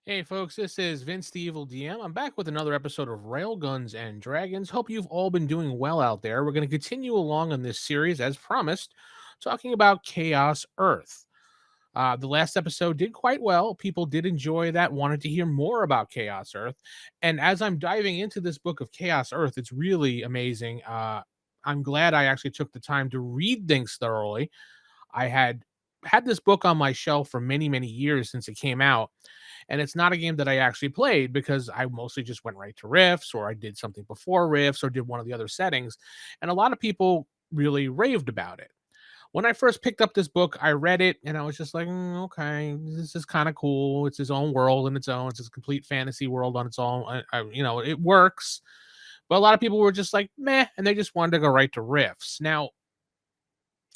Hey folks, this is Vince the Evil DM. I'm back with another episode of Railguns and Dragons. Hope you've all been doing well out there. We're going to continue along on this series as promised, talking about Chaos Earth. The last episode did quite well. People did enjoy that, wanted to hear more about Chaos Earth. And as I'm diving into this book of Chaos Earth, it's really amazing. I'm glad I actually took the time to read things thoroughly. I had this book on my shelf for many, many years since it came out, and it's not a game that I actually played because I mostly just went right to Rifts, or I did something before Rifts, or did one of the other settings. And a lot of people really raved about it. When I first picked up this book, I read it and I was just like, okay, this is kind of cool. It's his own world in its own. It's a complete fantasy world on its own. It works. But a lot of people were just like, meh, and they just wanted to go right to Rifts. Now,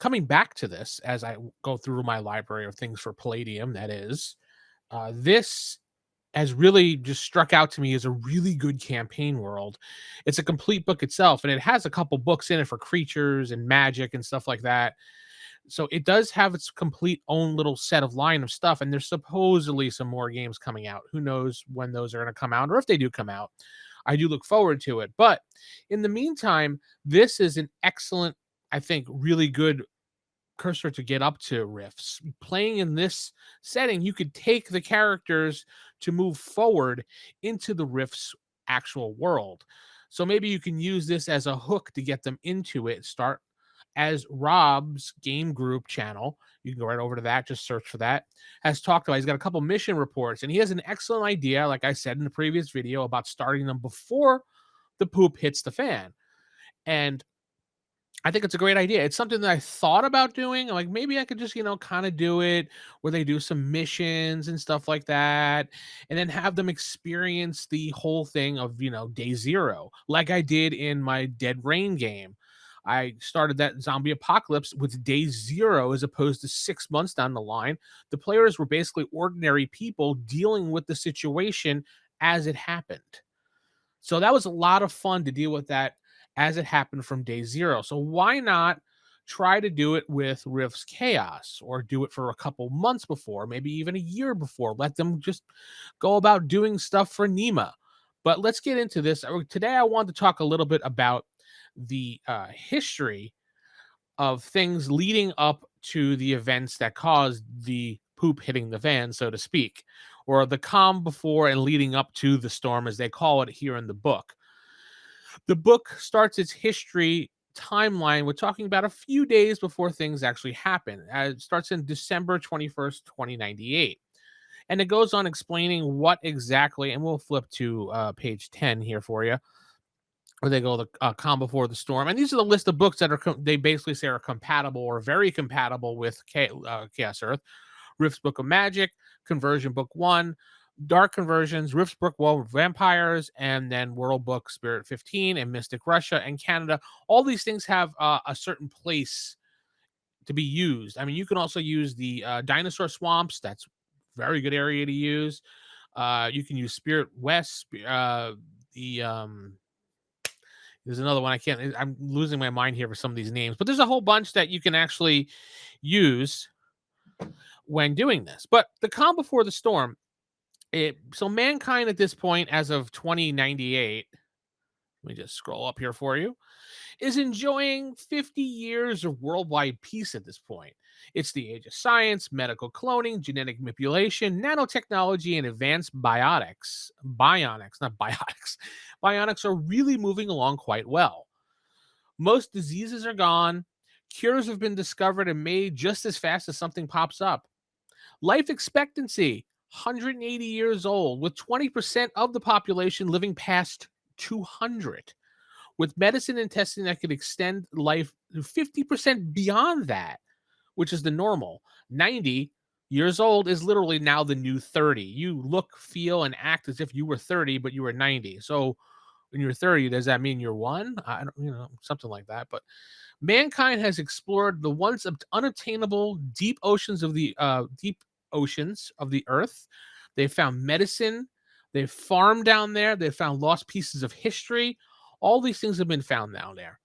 coming back to this as I go through my library of things for Palladium, that is, this has really just struck out to me as a really good campaign world. It's a complete book itself, and it has a couple books in it for creatures and magic and stuff like that. So it does have its complete own little set of line of stuff, and there's supposedly some more games coming out. Who knows when those are going to come out, or if they do come out. I do look forward to it. But in the meantime, this is an excellent, I think, really good cursor to get up to Rifts. Playing in this setting, you could take the characters to move forward into the Rifts actual world. So maybe you can use this as a hook to get them into it. Start as Rob's game group channel. You can go right over to that, just search for that. Has talked about, he's got a couple mission reports, and he has an excellent idea, like I said in the previous video, about starting them before the poop hits the fan. And I think it's a great idea. It's something that I thought about doing. Like maybe I could just, kind of do it where they do some missions and stuff like that, and then have them experience the whole thing of, day zero, like I did in my Dead Rain game. I started that zombie apocalypse with day zero as opposed to 6 months down the line. The players were basically ordinary people dealing with the situation as it happened. So that was a lot of fun to deal with that as it happened from day zero. So why not try to do it with Rift's Chaos, or do it for a couple months before, maybe even a year before? Let them just go about doing stuff for NEMA. But let's get into this. Today, I want to talk a little bit about the history of things leading up to the events that caused the poop hitting the van, so to speak, or the calm before and leading up to the storm, as they call it here in the book. The book starts its history timeline with talking about a few days before things actually happen. It starts in December 21st, 2098. And it goes on explaining what exactly, and we'll flip to page 10 here for you, where they go the calm before the storm. And these are the list of books that they basically say are compatible or very compatible with Chaos Earth. Rift's Book of Magic, Conversion Book 1, Dark Conversions, Rift's Book World of Vampires, and then World Book Spirit 15 and Mystic Russia and Canada. All these things have a certain place to be used. I mean, you can also use the dinosaur swamps. That's very good area to use. You can use Spirit West, the there's another one I can't. I'm losing my mind here for some of these names, but there's a whole bunch that you can actually use when doing this. But the calm before the storm. So mankind at this point, as of 2098, let me just scroll up here for you, is enjoying 50 years of worldwide peace at this point. It's the age of science, medical cloning, genetic manipulation, nanotechnology, and advanced biotics. Bionics, not biotics. Bionics are really moving along quite well. Most diseases are gone. Cures have been discovered and made just as fast as something pops up. Life expectancy, 180 years old, with 20% of the population living past 200. With medicine and testing that could extend life to 50% beyond that, which is the normal. 90 years old is literally now the new 30. You look, feel, and act as if you were 30, but you were 90. So when you're 30, does that mean you're one? I don't, something like that. But mankind has explored the once unattainable deep oceans of the earth. They found medicine. They farmed down there. They found lost pieces of history. All these things have been found down there,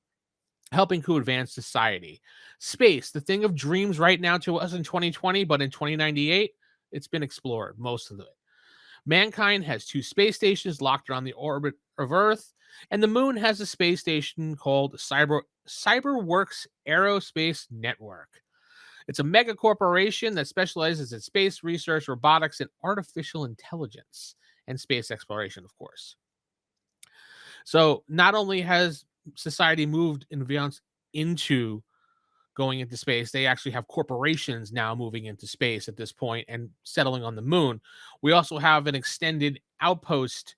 helping to advance society. Space, the thing of dreams right now to us in 2020, but in 2098, it's been explored, most of it. Mankind has two space stations locked around the orbit of Earth, and the moon has a space station called Cyberworks Aerospace Network. It's a mega corporation that specializes in space research, robotics, and artificial intelligence, and space exploration, of course. So not only has society moved in advance into going into space, they actually have corporations now moving into space at this point and settling on the moon. We also have an extended outpost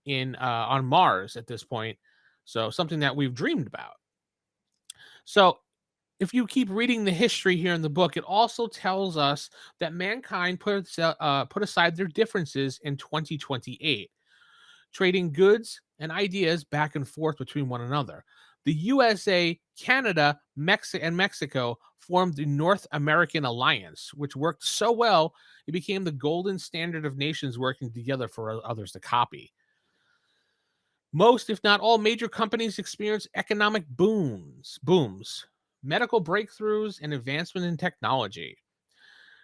in on Mars at this point. So something that we've dreamed about. So if you keep reading the history here in the book, it also tells us that mankind put aside their differences in 2028, trading goods and ideas back and forth between one another. The USA, Canada, and Mexico formed the North American Alliance, which worked so well it became the golden standard of nations working together for others to copy. Most, if not all, major companies experienced economic booms, medical breakthroughs, and advancement in technology.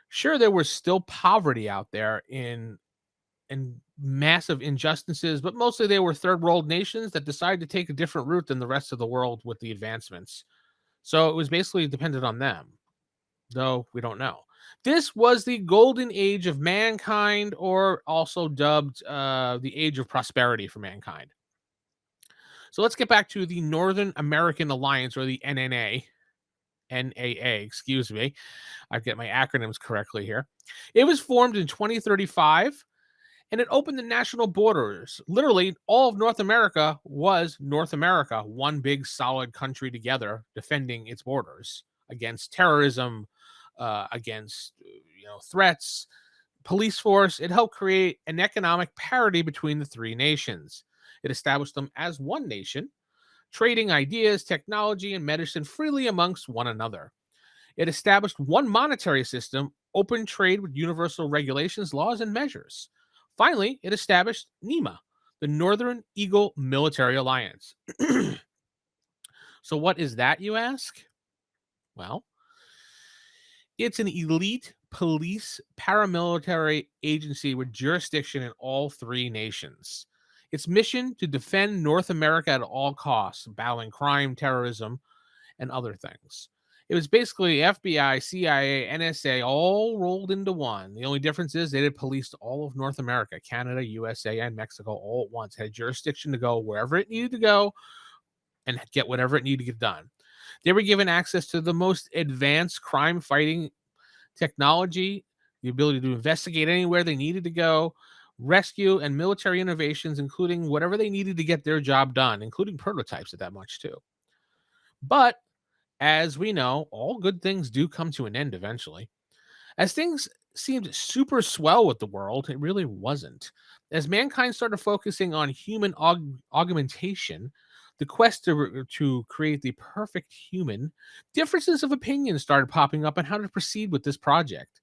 Sure, there was still poverty out there and massive injustices, but mostly they were third world nations that decided to take a different route than the rest of the world with the advancements. So it was basically dependent on them, though we don't know. This was the golden age of mankind, or also dubbed the age of prosperity for mankind. So let's get back to the Northern American Alliance, or the NAA, excuse me. I get my acronyms correctly here. It was formed in 2035 and it opened the national borders. Literally, all of North America was North America, one big solid country together defending its borders against terrorism, against threats, police force. It helped create an economic parity between the three nations. It established them as one nation, trading ideas, technology, and medicine freely amongst one another. It established one monetary system, open trade with universal regulations, laws, and measures. Finally, it established NEMA, the Northern Eagle Military Alliance. So, what is that, you ask? Well, it's an elite police paramilitary agency with jurisdiction in all three nations. Its mission to defend North America at all costs, battling crime, terrorism, and other things. It was basically FBI, CIA, NSA all rolled into one. The only difference is they had policed all of North America, Canada, USA, and Mexico all at once, had jurisdiction to go wherever it needed to go and get whatever it needed to get done. They were given access to the most advanced crime fighting technology, the ability to investigate anywhere they needed to go, rescue and military innovations, including whatever they needed to get their job done, including prototypes at that much too. But as we know, all good things do come to an end eventually. As things seemed super swell with the world, it really wasn't. As mankind started focusing on human augmentation, the quest to create the perfect human, differences of opinion started popping up on how to proceed with this project.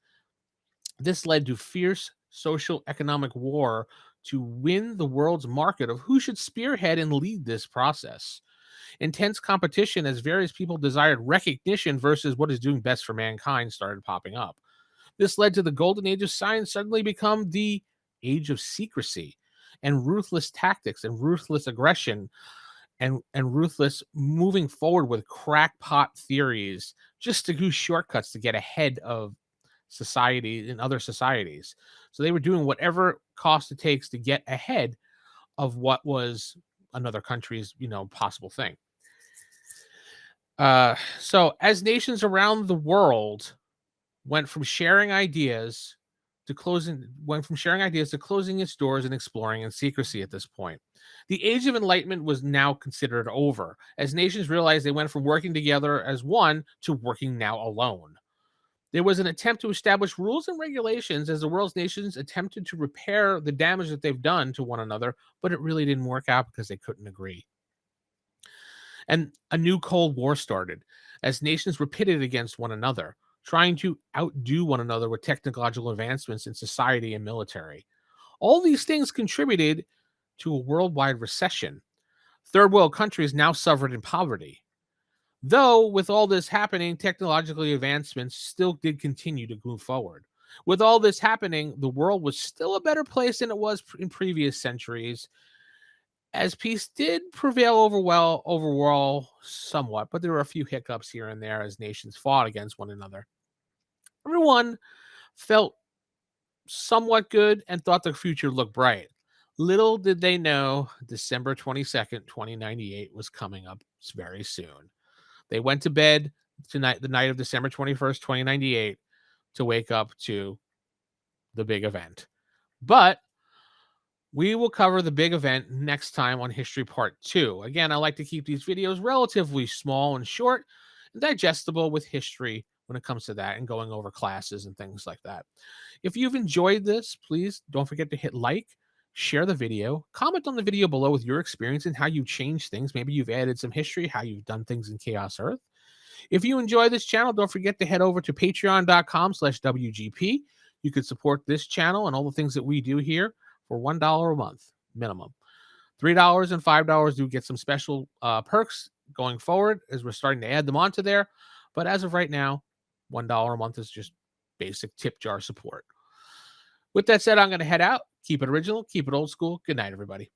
This led to fierce social economic war to win the world's market of who should spearhead and lead this process. Intense competition as various people desired recognition versus what is doing best for mankind started popping up. This led to the golden age of science suddenly become the age of secrecy and ruthless tactics and ruthless aggression and ruthless moving forward with crackpot theories just to do shortcuts to get ahead of society and other societies. So they were doing whatever cost it takes to get ahead of what was another country's, possible thing. So as nations around the world went from sharing ideas to closing its doors and exploring in secrecy at this point. The age of enlightenment was now considered over, as nations realized they went from working together as one to working now alone. There was an attempt to establish rules and regulations as the world's nations attempted to repair the damage that they've done to one another, but it really didn't work out because they couldn't agree. And a new Cold War started as nations were pitted against one another, trying to outdo one another with technological advancements in society and military. All these things contributed to a worldwide recession. Third world countries now suffered in poverty. Though, with all this happening, technological advancements still did continue to move forward. With all this happening, the world was still a better place than it was in previous centuries, as peace did prevail overall somewhat, but there were a few hiccups here and there as nations fought against one another. Everyone felt somewhat good and thought the future looked bright. Little did they know December 22nd, 2098 was coming up very soon. They went to bed tonight, the night of December 21st, 2098, to wake up to the big event. But we will cover the big event next time on History Part 2. Again, I like to keep these videos relatively small and short and digestible with history when it comes to that and going over classes and things like that. If you've enjoyed this, please don't forget to hit like, share the video, comment on the video below with your experience and how you changed things. Maybe you've added some history, how you've done things in Chaos Earth. If you enjoy this channel, don't forget to head over to patreon.com/WGP. You could support this channel and all the things that we do here for $1 a month minimum. $3 and $5 do get some special perks going forward as we're starting to add them onto there. But as of right now, $1 a month is just basic tip jar support. With that said, I'm going to head out. Keep it original, keep it old school. Good night, everybody.